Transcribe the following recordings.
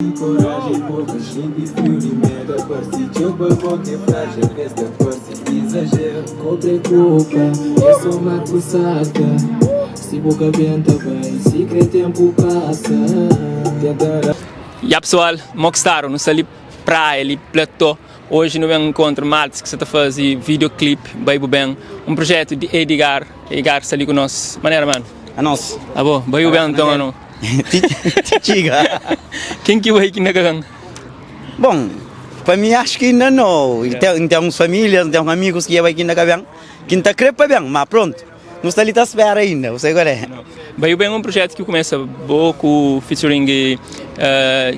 Coragem, pouca gente, frio de merda. Partiu pra qualquer frágil, esta parte exagero. Cobre culpa, eu sou uma coçada. Se boca venta bem, se que tempo passa. E aí pessoal, Mockstar, não sei ali praia, ali platô. Hoje não é um encontro maltes que você está fazendo videoclipe, bem bem. Um projeto de Edgar está ali com nós. Maneira, mano? A nós. Ah, bom, bem bem então, não? Tiga. Quem que vai aqui na gang? Bom, para mim acho que ainda não. Temos famílias, temos amigos que vai aqui na cabang. Que não está crepa bem, mas pronto. Não está ali à espera ainda, você agora é. Bem bem um projeto que começa com featuring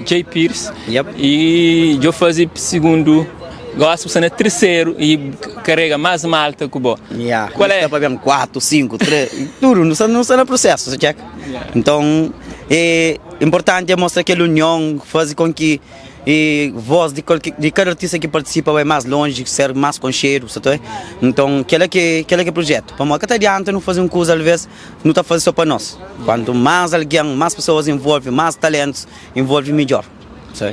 Jay Pierce. Yep. E eu faço segundo, gosto de ser terceiro e carrega mais malta que o bom. Yeah. Qual é? Está para bem 4, 5, 3, tudo, não está no processo, você checa. Yeah. Então, é importante mostrar aquela união, fazer com que a voz de cada artista que participa vai mais longe, ser mais com cheiro, sabe? Então, aquele que é projeto. Para nós, adianta não fazer uma coisa, às vezes, não está fazendo só para nós. Quanto mais alguém, mais pessoas envolvem, mais talentos envolvem, melhor.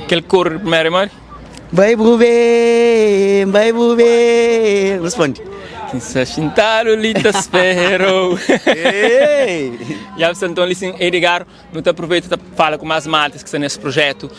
Aquele cor primeiro, Mari? Vai buber, responde. Quem se achintaro lhe te espero. E a então ali sim, Edgar, não te aproveita e fala com mais maltas que estão nesse projeto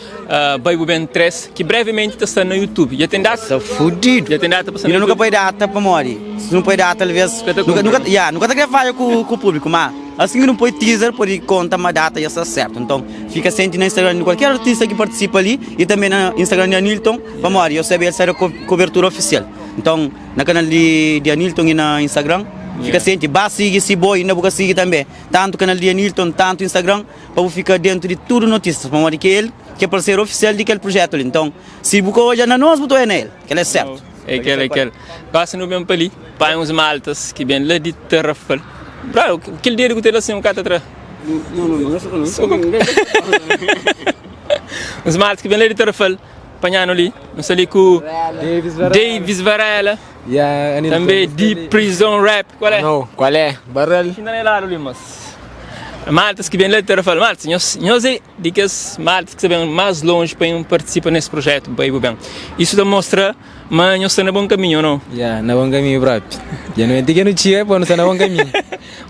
Baby Ben 3, que brevemente está no YouTube. Já tem data? Está fudido. Já tem data para Eu nunca põe data para morrer. Se não põe data, às vezes. Nunca está gravando com o público, mas assim que não põe teaser, pode contar uma data e está certo. Então, fica sempre no Instagram de qualquer artista que participa ali e também no Instagram de Anilton para morrer. Eu sei que ele sai a cobertura oficial. Então, no canal de Anilton e no Instagram, fica sempre, basta seguir esse boy, ainda vou seguir também. Tanto o canal de Anilton, tanto o Instagram, para ficar dentro de tudo notícias, para que ele, que é parceiro oficial daquele projeto ali. Então, se você hoje na nós, botou nele, que ele é certo. É aquele. Passa no mesmo ali, para uns maltas que vêm lá de Terrafal. Bro, aquele dia que você assim um cara atrás. Não. Os maltas que vêm lá de Terrafal. Apanhando ali, não sei ali com Davis Varela, também de Prison Rap, qual é? Não, qual é? Barrel. Ainda não é lá ali, mas maltas que vêm lá de Terrafal, maltas, nós é de que as maltas que vêm mais longe para participar nesse projeto, bem. Isso demonstra, mas nós estamos no bom caminho, não? Na bom caminho, bro. Já não é que não tinha, não está no bom caminho.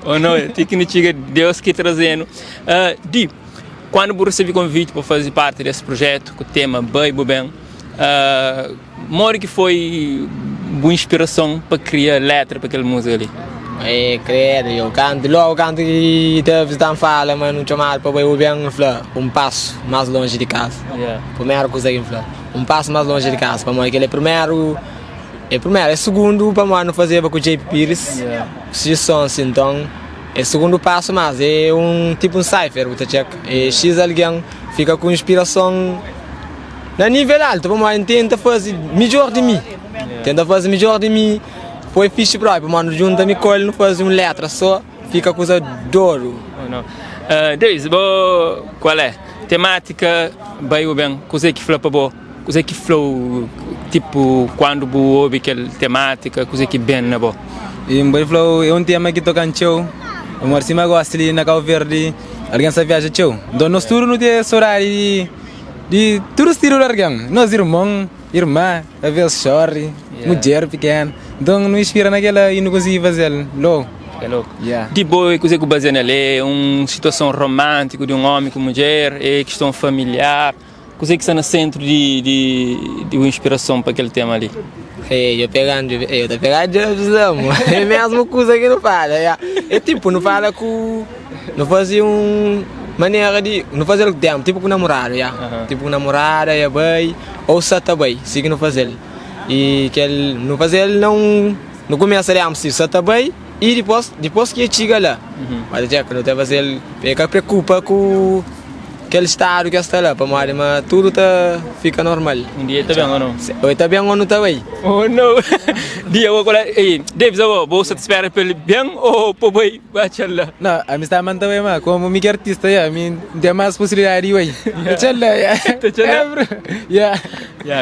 Ou não, tem que não tinha Deus que trazendo. Quando você recebeu o convite para fazer parte desse projeto, com o tema Bem, mora que foi boa inspiração para criar letra para aquela música ali? Credo, eu canto que teve tão fala, mas não chamar para bem, passo mais longe de casa. Primeiro coisa que falar, passo mais longe de casa, para mim, que ele é segundo, para mim, não fazer com o Jay Pierce, sugestões, então. É o segundo passo, mas é tipo um cipher, e X alguém fica com inspiração na nível alto, mas tenta fazer melhor de mim. Foi fixe próprio, mas junta me colhe, não faz uma letra só, fica coisa de ouro. Davis, qual é? Temática, bem, coisa que flapa boa, coisa que flow, tipo, quando boa ouve aquela temática, coisa que bem na boa. E o flow é um tema que toca em show. O Marcima gosta ali na Cabo Verde, alguém sabe viajar teu. Então nós tudo não tem horário de tudo estilo de alguém. Nós irmão, irmã, às vezes chore, mulher pequena. Então não inspira naquela e não consigo fazer logo. É louco. De boa, coisa que baseia nela é uma situação romântica de um homem com mulher, é questão familiar. Coisa que está no centro de inspiração para aquele tema ali. Eu tô pegando de visão, é a mesma coisa que não fala. É tipo, não fala com. Não fazia maneira de. Não fazer o tempo, tipo com namorado, tipo com namorada, bem, ou sata bem, se que não fazer. E que ele não fazer, não começa a se sata bem, e depois que chega lá. Mas já que não tem fazer, fica preocupa com. Aquele estado que está lá, mas tudo fica normal. Um dia está bem ou não? Hoje está bem ou não está bem? Oh não! Dia eu vou Davis, você te espera para ele bem ou para bem? Bachala. Não, a mim está mandando bem, mas como me artista, a mim tem mais possibilidade aí. Bachala,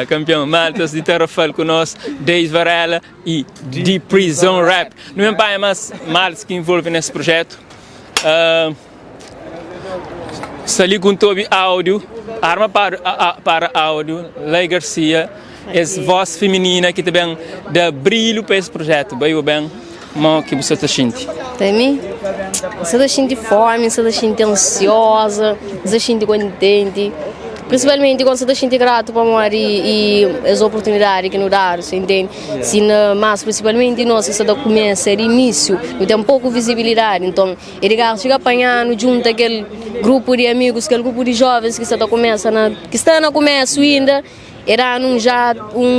campeão, maltas de Terrafal com nós, Davis Varela e de Prison Rap. Não é pai, mas maltas que envolvem nesse projeto. Se ali com todo áudio, arma para áudio, Lei Garcia, é voz feminina que também dá brilho para esse projeto. Bem, o que você está sentindo? Para mim, você está sentindo fome, você está sentindo ansiosa, você está sentindo contente. Principalmente quando você está sentindo grato para amor e as oportunidades que nos dá, você entende? Mas principalmente nós que estamos começa de início, não tem pouco visibilidade, então ele chega apanhando junto aquele grupo de amigos, aquele grupo de jovens que estão no começo ainda, era já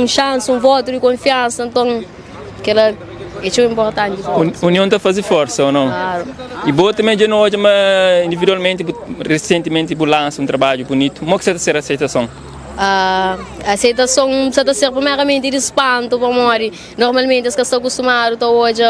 chance, voto de confiança, então aquela é importante. União está fazendo força ou não? Claro. E boa também de nós, mas individualmente, recentemente, lança trabalho bonito. Como é que você está a aceitação? A aceitação precisa ser primeiramente de espanto, para morrer. Normalmente, as que estão acostumadas hoje,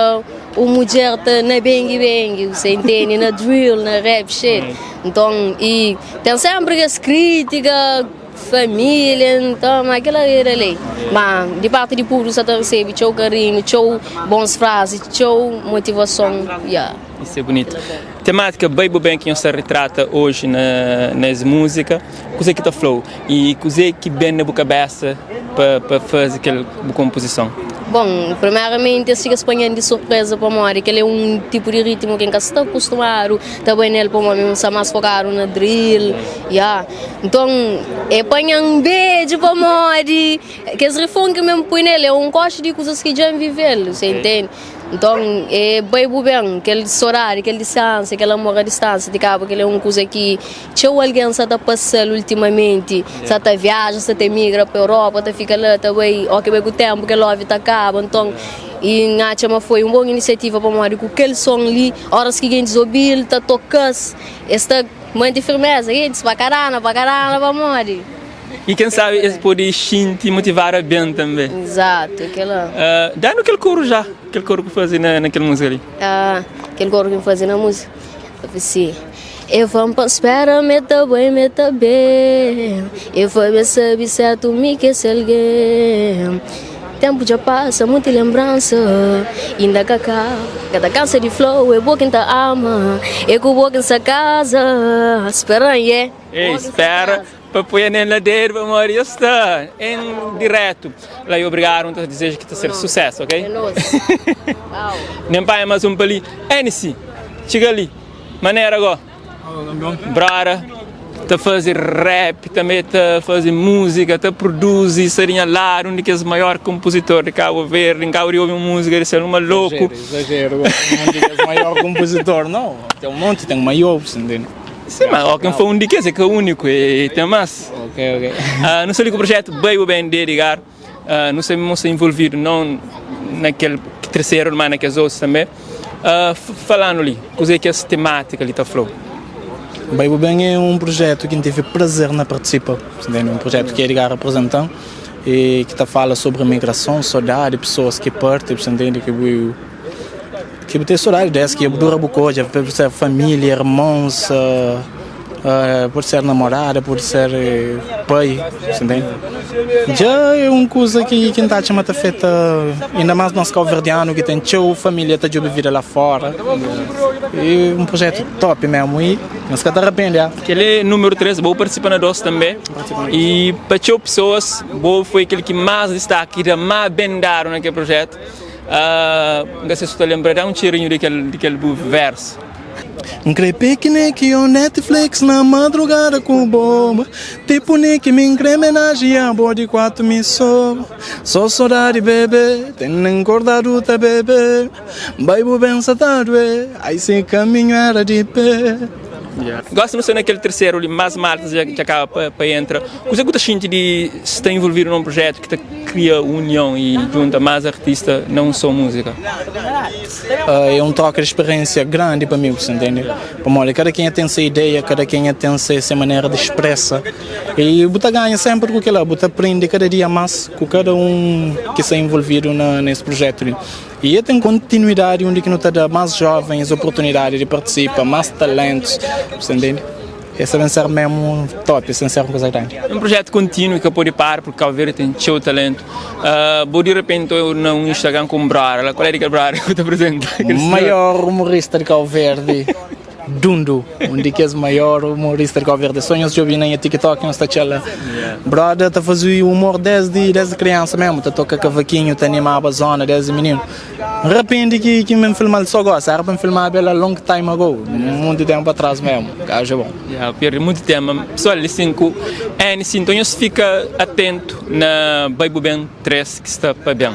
o mulher está na bang, você entende? Na drill, na rap, shit. Então, e tem sempre as críticas, família, então aquela era ali. Mas de parte de público você recebe teu carinho, teu bons frases, teu motivação. Yeah. Isso é bonito. Temática bem que você retrata hoje nas músicas, coisa que está flow e coisa que vem na cabeça para fazer aquela composição. Bom, primeiramente, eu sigo espanhando de surpresa para mim, que ele é um tipo de ritmo que está acostumado, também nele para mim, está mais focado na drill, yeah. Então, é apanhar um beijo para mim, que esse refrão que me põe nele é um coche de coisas que já viveu, você entende? Então, é bem, aquele horário, aquela distância, aquele amor à distância, de cabo, que é uma coisa que tinha alguém que está passando ultimamente, você está viaja, você migra para a Europa, você fica lá, também, ok, o tempo que love está acaba, então, e a chama foi uma boa iniciativa para mim, com aquele som ali, horas que alguém desobila, está tocando, esta mãe firmeza, gente, para caramba, para mim. E quem sabe esse pode te motivar a bem também. Exato, aquela. Dá-nos aquele coro que fazia naquela música ali. Aquele coro que fazia na música. Assim. Eu vou para espera, meta bem. Eu vou me saber certo, me que se alguém. Tempo já passa, muita lembrança. Ainda cacá, cada cansa de flow, eu vou quem tá ama. Eu vou quem sa casa. Espera aí, espera. Para pôr na ladeira, para morrer, está em direto. Lá eu obrigado a dizer que está a ser sucesso, ok? É nosso. Nem pai mais um pali. NC, chega ali. Maneira agora. Brara, está a fazer rap, também está a fazer música, está a produzir, seria lá, um dos maiores compositores de Cabo Verde, em Cabo ouve uma música, ele é um maluco. Exagero, um dos maiores compositores, não. Tem um monte, tem maior, entendeu? Sim, mas quem foi um de que é o único e tem mais. Ok. Não sei que o projeto bem dedicar, não sei se envolvido não naquele terceiro, mas naqueles outros também. Falando ali, coisa que essa temática ali está flow. Bem é um projeto que tive prazer na participar, um projeto que é Edgar representando e que fala sobre migração, saudade, pessoas que partem, entende que tem saudade dessa, que dura bucoja, por ser família, irmãos, por ser namorada, por ser pai, entende? Já é uma coisa que está chamando feita, ainda mais nós calverdiano, que tem teu família, está de vida lá fora. É um projeto top mesmo, e nós que arrepende. Aquele número 3, vou participar na DOS também, e para as pessoas, vou foi aquele que mais destaque, que mais bendaram naquele projeto. Não sei se você lembra, dá um tirinho daquele verso. Crepe que nem que o Netflix na madrugada com bomba. Tipo nem que me homenagem a de 4 me soube. Só saudade bebê, tem acordado tá bebê. Baibo bem satado aí sem caminho era de pé. Gosto não ser naquele terceiro ali, mais maltas já acaba para entrar. Você que está de estar envolvido num projeto que cria união e junta mais artistas, não só música? É um troca de experiência grande para mim, você entende? Cada quem tem essa ideia, cada quem tem essa maneira de expressa. E você ganha sempre com aquilo, você aprende cada dia mais com cada um que está envolvido nesse projeto. E tem continuidade onde que não está mais jovens oportunidade de participar, mais talentos, você entende? Esse vai ser mesmo top, esse vai ser uma coisa grande. É um projeto contínuo que pode parar, porque Cabo Verde tem seu talento. Vou de repente no Instagram com Brara, qual é que é Brara que eu te apresento? O maior humorista de Cabo Verde. Dundo, onde que é o maior humorista de Cabo Verde. Sonhos de ouvir na TikTok, não está tchela. Brother, tá fazendo humor desde criança mesmo, tá toca cavaquinho, tá animado a zona desde menino. Repente que me filmar só gosta, era para filmar a long time ago, muito tempo atrás mesmo, acho bom. Perdi muito tempo, pessoal, então eu fica atento na Baibu Ben 3 que está para bem.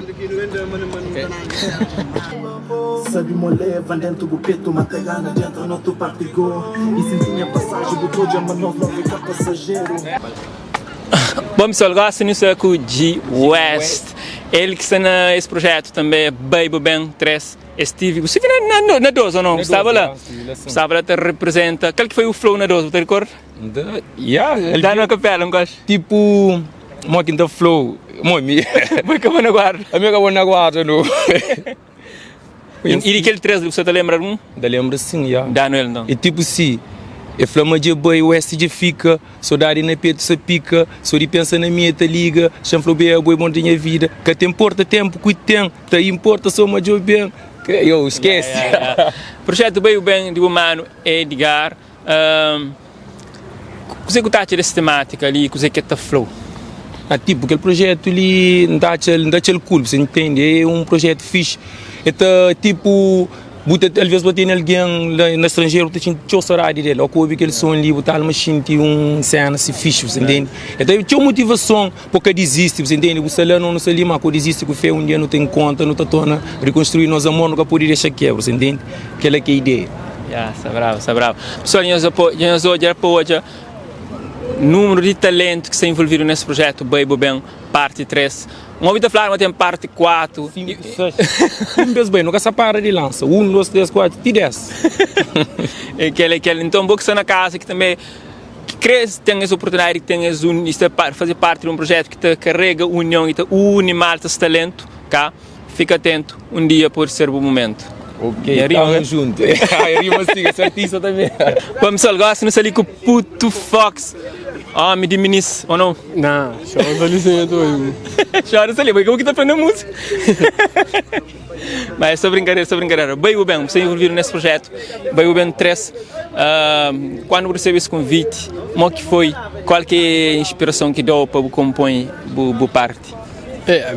Sabe moleva dentro do peito, matagana dentro no tu partigou. E sentinha passagem do todo, uma nova fica passageiro. Bom, pessoal, gosto disso com o G West. Ele que está nesse projeto também, Baibu Ben 3. Estive, você que na 12 ou não? Estava lá? Estava lá, te representa. Qual que foi o flow na 12, você recorda? Ele dá na capela, não gosto? tipo, uma quinta flow, Foi acabou na guarda. a minha acabou na guarda, não. E aquele 3, você te lembra um? Da lembra sim, já. Dá no ele, não? E tipo assim, eu flama de boi, o S de fica, sou da na peito se pica, sou de pensa na minha te liga, chanflo bem a boi bom minha vida, que te importa tempo que tem, te importa só uma de bem, eu esquece. Projeto Baibu Ben de humano Edgar, você que está dessa temática ali, você que está flow? Tipo, aquele projeto ali, não dá aquele cool, você entende? É um projeto fixe. Então, tipo, às vezes bater em alguém no estrangeiro, tem que chorar dele, ou que aquele som ali, botar uma chinti, cena assim fixe, você entende? Então, tinha motivação porque desiste, você entende? O salão não se lima, quando desiste, que fez um dia não tem conta, não está torna reconstruir nos amor, nunca pode deixar quebra, você entende? Aquela que é a ideia. Está bravo. Pessoal, nós hoje número de talento que se envolveram nesse projeto Baibu Ben, parte 3. Uma vida falar, mas tem parte 4. 5, 6. Vez bem, nunca se para de lança. 1, 2, 3, 4, e 10. Então, você na casa que também que cresce, tem essa oportunidade, que tem fazer parte de um projeto que te carrega união e te une mais esse talento, cá. Fica atento, um dia pode ser o momento. Ok, estamos juntos. A rima siga, esse artista também. Vamos só, gosta de ali com o puto Fox. Me diminuis, ou não? Não, chora ali sem doido. Chora ali, porque eu que tá fazendo música. Mas é só brincadeira. Baibu Ben, você envolvido nesse projeto. Baibu Ben 3. Quando recebeu esse convite, qual que é a inspiração que deu para compor o parte?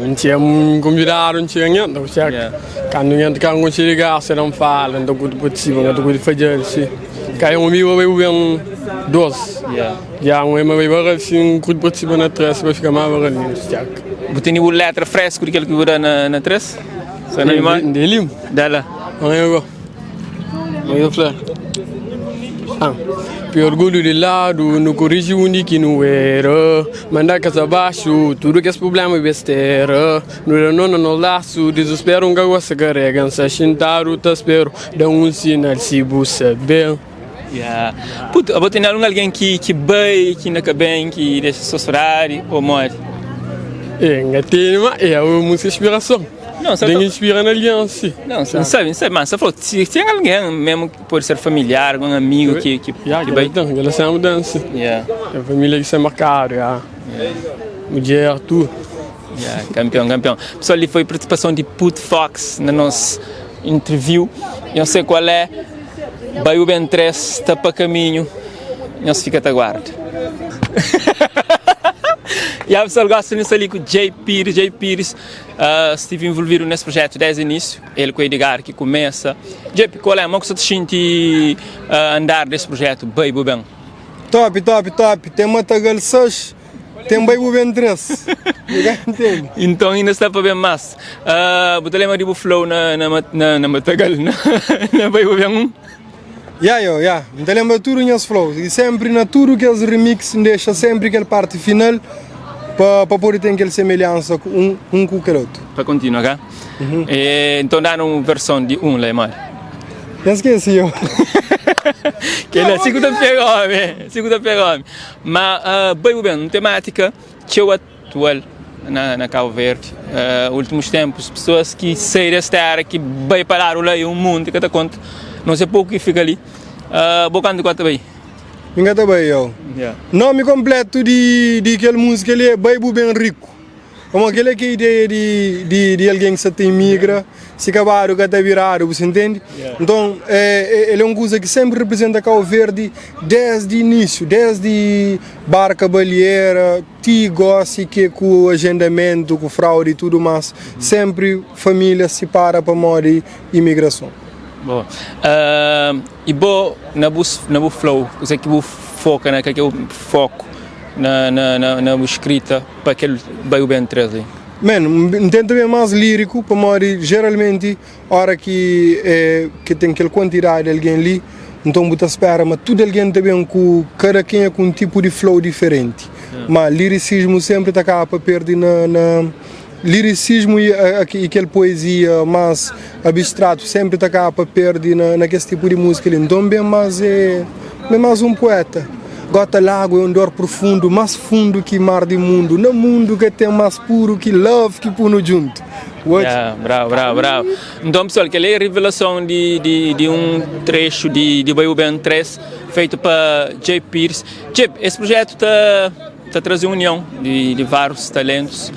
Não tinha convidado, não tinha nada, certo? Quando entra com o chegar, você não fala, não é possível, não é possível fazer isso. Caiu um amigo, eu venho 12. Já um amigo vai assim, muito possível na 3, vai ficar mais barato, certo? Você tem uma letra fresca daquele que vai na 3? Você não é dele? Dela. Não é eu. Não é flor. Por orgulho de lado, no corrige único que não era. Mandar casa abaixo, tudo que é problema é besteira. No laço, desespero, gago se carrega. Se achintar, te espero, dá sinal se você bem. Puto, eu vou ter alguém que bem, que não quer bem, que deixa sofrer ou morre. É uma inspiração. Não, tem inspira na aliança. Não sabe, mas você falou, se tem alguém mesmo que pode ser familiar, algum amigo que vai. Então, ela é uma mudança. A família que se é marcada, mulher, tudo. Campeão. Pessoal, ali foi a participação de Puto Fox na nossa interview. Eu não sei qual é. Baibu Ben 3 está para caminho. Não se fica até guarda. E a pessoa gosta disso ali com o Jay Pires. Estive envolvido nesse projeto desde o início. Ele com o Edgar que começa. Jay, qual é a mão que você sente andar desse projeto Baibu Ben? Top. Tem Matagal 6, tem Baibu Ben 3. Então ainda está para bem mais. Você lembra de flow na Matagal, na Baibu Ben 1? Já. Me lembro tudo nesse flow. E sempre na tudo que os remix deixa sempre aquela parte final para poder ter aquela semelhança com aquele outro. Para continuar, cá? Então dá uma versão de Lemar. Já esqueci eu. Que ele é segunda pegou. Mas Baibu Ben, uma temática que eu atual na Cabo Verde. Últimos tempos, pessoas que saem desta área, que vai parar o lei, o mundo, que te conta. Não sei pouco que fica ali. Bocando quanto bem? Engata bem, eu. Nome completo de aquela música ali é Baibu Ben Rico. Como aquela que é a ideia de alguém que se imigra, se acabar o que está virado, você entende? Então, ele é uma coisa que sempre representa Cabo Verde desde o início, desde barca baleeira, gosta que com o agendamento, com fraude e tudo mais, sempre família se para para morrer imigração. Bom, e bom na bus flow, o que o foca na que é o foco na escrita para aquele bairro bem treze. Mano, tenta ver mais lírico para morrer geralmente hora que tem aquela quantidade de alguém ali, então você espera, mas tudo alguém também com cada quem é com um tipo de flow diferente. Mas liricismo sempre está cá para perder na liricismo e aquela poesia mais abstrato sempre está cá para perder naquele tipo de música. Então bem mais é mais um poeta. Gota lago é um dor profundo, mais fundo que mar de mundo. No mundo que tem mais puro que love que puno junto. Bravo. Então, pessoal, aquela é a revelação de um trecho de Bairro Ben 3 feito para Jay Pierce. Jay, esse projeto está trazendo união de vários talentos.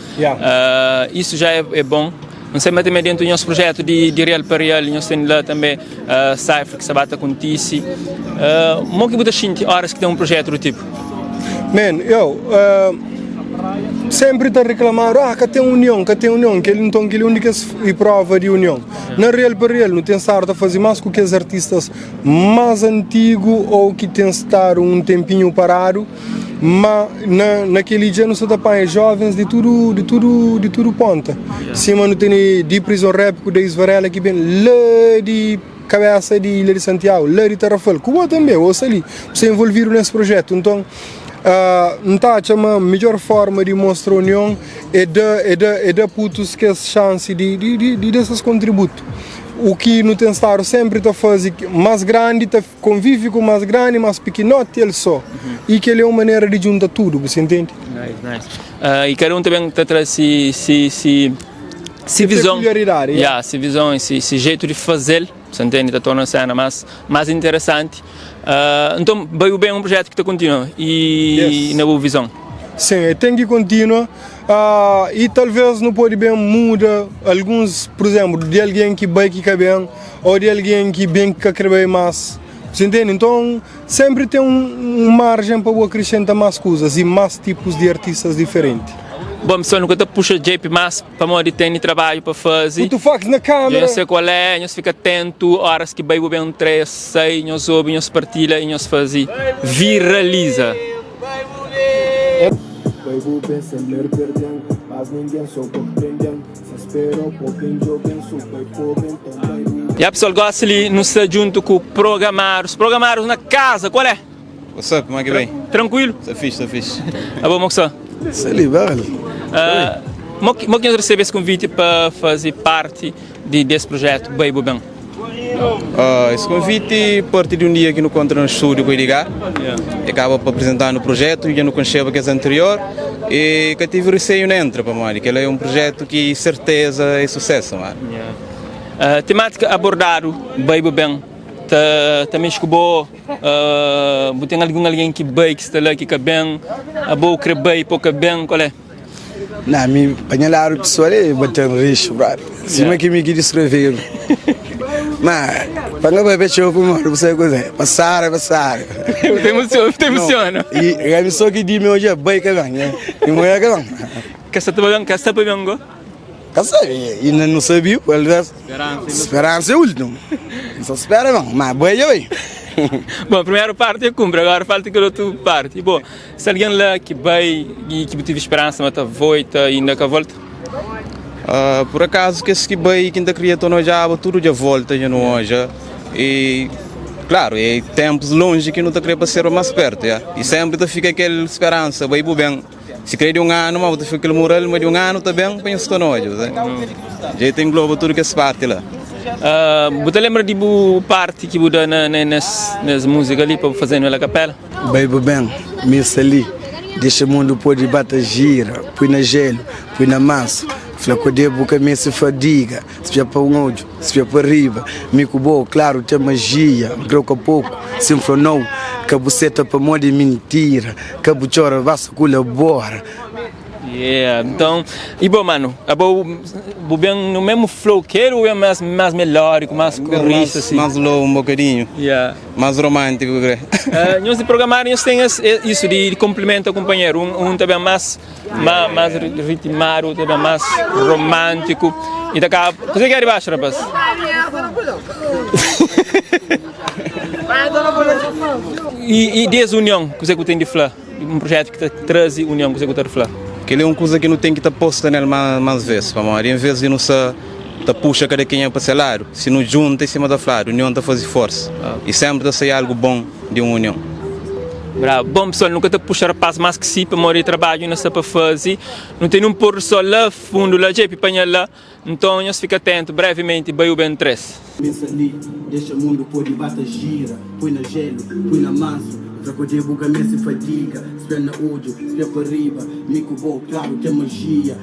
Isso já é bom. Não sei, mas também dentro do nosso projeto de Real para Real, nós temos lá também Cypher, que se bate com Tissi. Como que você sente horas que tem um projeto do tipo? Man, sempre está a reclamar, que tem união, que ele não tem aquela única prova de união. Na Real para Real, não tem estado a fazer mais com que os artistas mais antigos ou que têm estado um tempinho parado, mas naquele dia não se apanha jovens de tudo ponta. Cima não tem de prison rap com Deis Varela que vem lá de cabeça de Ilha de Santiago, lá de Tarrafal, como também, ou ali, se envolveram nesse projeto. Então, a melhor forma de mostrar união é de putos que a chance de desses contributos. O que não tem estado sempre a fazer mais grande, convive com mais grande, mais pequenote ele só. E que ele é uma maneira de juntar tudo, você entende? Nice. E cada um também traz se visão, se visão, esse jeito de fazer, você entende? Torna a cena mais interessante. Então, vai bem um projeto que está continua e na boa visão. Sim, tem que continuar e talvez não pode bem mudar alguns, por exemplo, de alguém que vai que bem ou de alguém que bem que quer bem mais. Você entende? Então, sempre tem margem para acrescentar mais coisas e mais tipos de artistas diferentes. Bom, pessoal, nunca puxa JP mais para morrer tem trabalho para fazer. Tu faz na câmera. Eu sei qual é, nós fica atento, horas que vai bem 3, 6, nós ouvimos, nós partilha e nós fazemos. Viraliza. E a pessoa gosta de nos junto com os programados na casa, qual é? What's up, como é que vem? Tranquilo? Está fixe. Ah, bom, moça? Está liberado. Como que nós recebemos esse convite para fazer parte desse projeto, Baby Bem? Esse convite parte de um dia que nos encontra no estúdio com o Edgar. Acaba para apresentar no projeto, e eu não conhecia que é anterior. E que tive receio na entra, que ele é um projeto que certeza é sucesso. Temática abordada, Baby Bem. Também escobou, tem alguém que bem, que está lá, que bem, a boa que bem, pouca bem, qual é? Não, me panhalaram pessoal é batendo rixo, brother. Se não é que me queria escrever. Mas, para não beber show, você coisa, passar. Te emociona. E a pessoa que diz meu hoje é bem que vem, né? E mulher que vem. Que está para bem, e não sabia, esperança é último. Só espera não, mas boa já vem. Bom, a primeira parte é cumpre, agora falta aquela outra parte. Bom, se alguém lá que vai e que tive esperança, mas volta e ainda que volta? Por acaso, que esse que vai e que ainda queria tornar já, tudo já volta, já não hoje. E, claro, é tempos longe que não está querendo ser mais perto, e sempre fica aquela esperança, vai bem. Se quer de um ano, mas você fica aquele moral, mas de um ano também, penso que não hoje. Já tem globo tudo que se parte lá. Você lembra de parte que você nas músicas ali para fazer na capela? Bem, missa ali, deixa o mundo pode bater gira, põe na gelo, põe na massa. Flaco de boca me se fadiga, se via para um olho, se via para riba, me cubou, claro, tem magia, groca pouco, se inflonou, cabuceta para moda de mentira, cabuchora, vassa colabora. Yeah, então, e bom, mano, vou bem no mesmo flow, quero ou é mais melódico, mais corrista, assim? Mais low um bocadinho, mais romântico, nós de programar, nós temos isso de complementar o companheiro, também mais ritmado, outro também mais romântico, e da cá, você quer ir baixo, rapaz? E desunião, que você tem de falar? Um projeto que traz união, que você tem de falar? Que ele é uma coisa que não tem que estar posta nele mais vezes, em vez de não se puxa cada quem é para salário, se não junta em cima da flor, a união está a fazer força. E sempre está a sair algo bom de uma união. Bravo. Bom, pessoal, nunca te puxar para mais que si para morrer trabalho, não está para fazer. Não tem um pôr só lá, fundo lá, já para lá. Então, nós fica atento, brevemente, Baio Ben 3. Pensa ali, deixa o mundo pôr de bata gira, põe na gelo, põe na manso. Fraco de buga, se fadiga, espera na ódio, espera para riba, mico bom, claro que é magia.